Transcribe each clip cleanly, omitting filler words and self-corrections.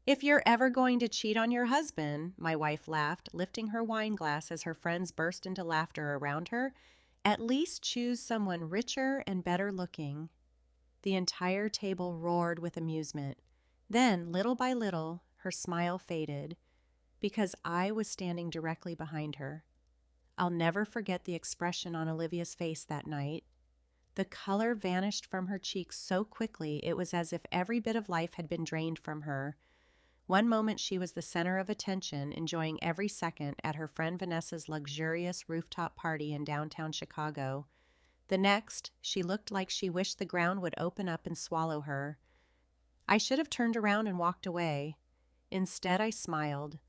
If you're ever going to cheat on your husband, my wife laughed, lifting her wine glass as her friends burst into laughter around her, at least choose someone richer and better looking. The entire table roared with amusement. Then, little by little, her smile faded, because I was standing directly behind her. I'll never forget the expression on Olivia's face that night. The color vanished from her cheeks so quickly it was as if every bit of life had been drained from her. One moment she was the center of attention, enjoying every second at her friend Vanessa's luxurious rooftop party in downtown Chicago. The next, she looked like she wished the ground would open up and swallow her. I should have turned around and walked away. Instead, I smiled.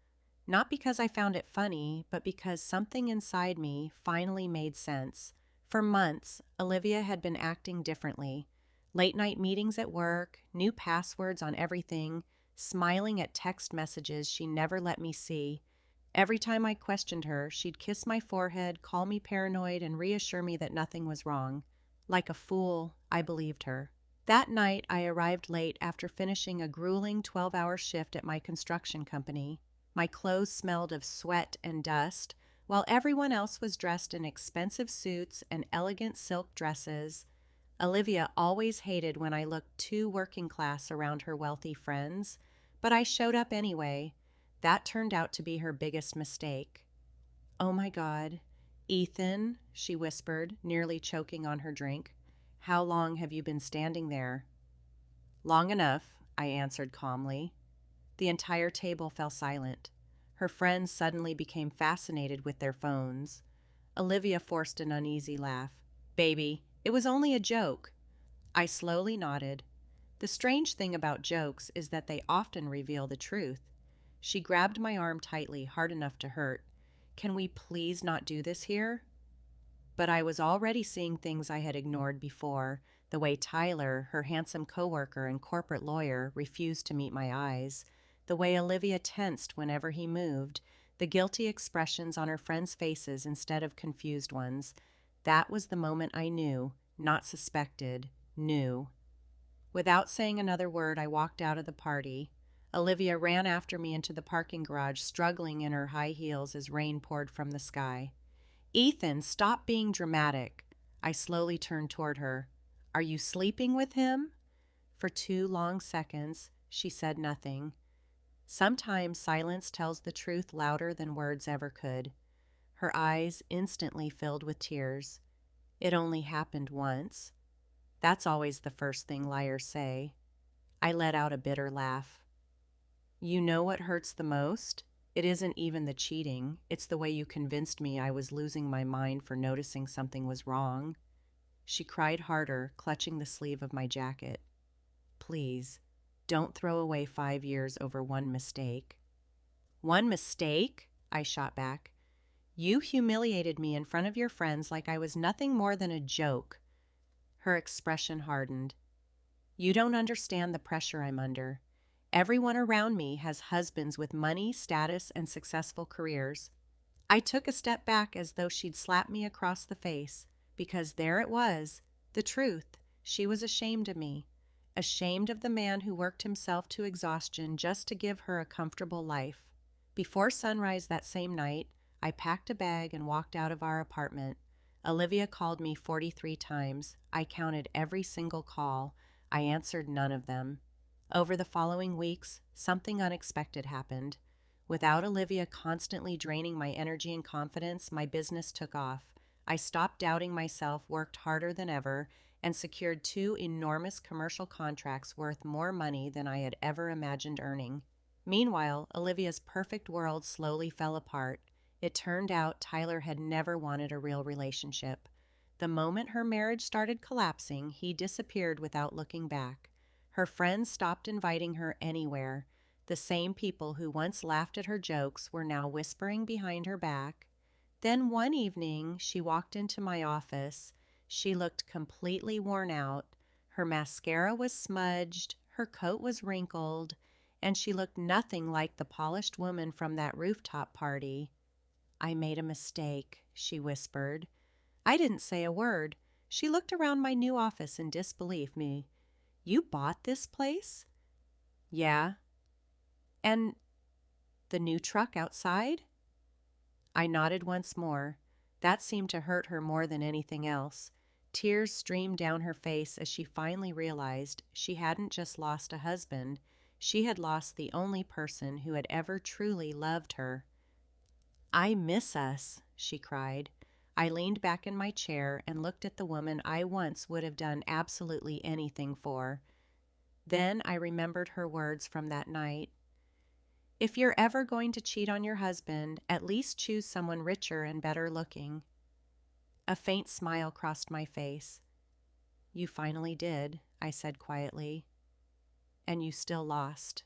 Not because I found it funny, but because something inside me finally made sense. For months, Olivia had been acting differently. Late-night meetings at work, new passwords on everything, smiling at text messages she never let me see. Every time I questioned her, she'd kiss my forehead, call me paranoid, and reassure me that nothing was wrong. Like a fool, I believed her. That night, I arrived late after finishing a grueling 12-hour shift at my construction company. My clothes smelled of sweat and dust, while everyone else was dressed in expensive suits and elegant silk dresses. Olivia always hated when I looked too working class around her wealthy friends, but I showed up anyway. That turned out to be her biggest mistake. "Oh my God, Ethan," she whispered, nearly choking on her drink. "How long have you been standing there?" "Long enough," I answered calmly. The entire table fell silent. Her friends suddenly became fascinated with their phones. Olivia forced an uneasy laugh. "Baby, it was only a joke." I slowly nodded. The strange thing about jokes is that they often reveal the truth. She grabbed my arm tightly, hard enough to hurt. "Can we please not do this here?" But I was already seeing things I had ignored before, the way Tyler, her handsome coworker and corporate lawyer, refused to meet my eyes, the way Olivia tensed whenever he moved, the guilty expressions on her friends' faces instead of confused ones. That was the moment I knew, not suspected, knew. Without saying another word, I walked out of the party. Olivia ran after me into the parking garage, struggling in her high heels as rain poured from the sky. "Ethan, stop being dramatic." I slowly turned toward her. "Are you sleeping with him?" For 2 long seconds, she said nothing. Sometimes silence tells the truth louder than words ever could. Her eyes instantly filled with tears. "It only happened once." That's always the first thing liars say. I let out a bitter laugh. "You know what hurts the most? It isn't even the cheating. It's the way you convinced me I was losing my mind for noticing something was wrong." She cried harder, clutching the sleeve of my jacket. "Please, don't throw away 5 years over one mistake." "One mistake?" I shot back. "You humiliated me in front of your friends like I was nothing more than a joke." Her expression hardened. "You don't understand the pressure I'm under. Everyone around me has husbands with money, status, and successful careers." I took a step back as though she'd slapped me across the face, because there it was, the truth. She was ashamed of me, ashamed of the man who worked himself to exhaustion just to give her a comfortable life. Before sunrise that same night, I packed a bag and walked out of our apartment. Olivia called me 43 times. I counted every single call. I answered none of them. Over the following weeks, something unexpected happened. Without Olivia constantly draining my energy and confidence, my business took off. I stopped doubting myself, worked harder than ever, and secured 2 enormous commercial contracts worth more money than I had ever imagined earning. Meanwhile, Olivia's perfect world slowly fell apart. It turned out Tyler had never wanted a real relationship. The moment her marriage started collapsing, he disappeared without looking back. Her friends stopped inviting her anywhere. The same people who once laughed at her jokes were now whispering behind her back. Then one evening, she walked into my office. She looked completely worn out. Her mascara was smudged, her coat was wrinkled, and she looked nothing like the polished woman from that rooftop party. "I made a mistake," she whispered. I didn't say a word. She looked around my new office in disbelief. "You bought this place?" "Yeah." And the new truck outside? I nodded once more. That seemed to hurt her more than anything else. Tears streamed down her face as she finally realized she hadn't just lost a husband, she had lost the only person who had ever truly loved her. "I miss us," she cried. I leaned back in my chair and looked at the woman I once would have done absolutely anything for. Then I remembered her words from that night. "If you're ever going to cheat on your husband, at least choose someone richer and better looking." A faint smile crossed my face. "You finally did," I said quietly. "And you still lost."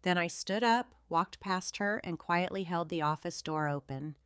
Then I stood up, walked past her, and quietly held the office door open.